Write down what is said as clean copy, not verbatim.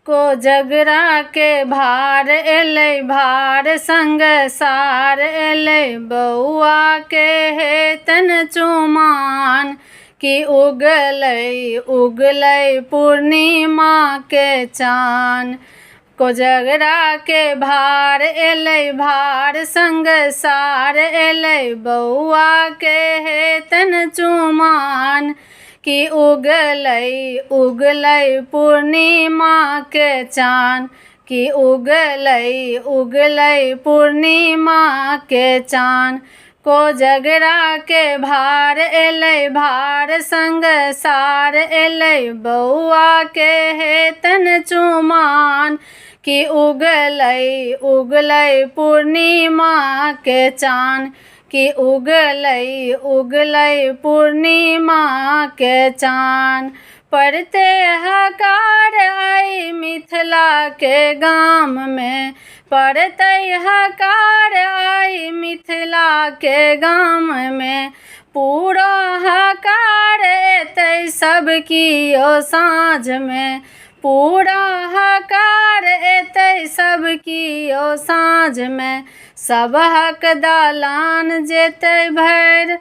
कोजगरा के भार एलै भार संग सार एलै बौआ के हेतन चुमान कि उगलै पूर्णिमा के चान। कोजगरा के भार एलै भार संग सार एलै बौआ के हेतन चुमान कि उगलै पूर्णिमा के चान कि उगलै पूर्णिमा के चान। कोजगरा के भार एलै भार संग सार एलै बौआ के हेतन चुमान कि उगलै पूर्णिमा के चान कि उगलै पूर्णिमा के चान। पड़ते हकार आई मिथिला के गाम में पड़ते हकार आई मिथिला के गाम में पूरा हकार एतै सब कियो साँझ में पूरा हकार एतै सब कियो साँझ में सबहक दलान जेतै भरि।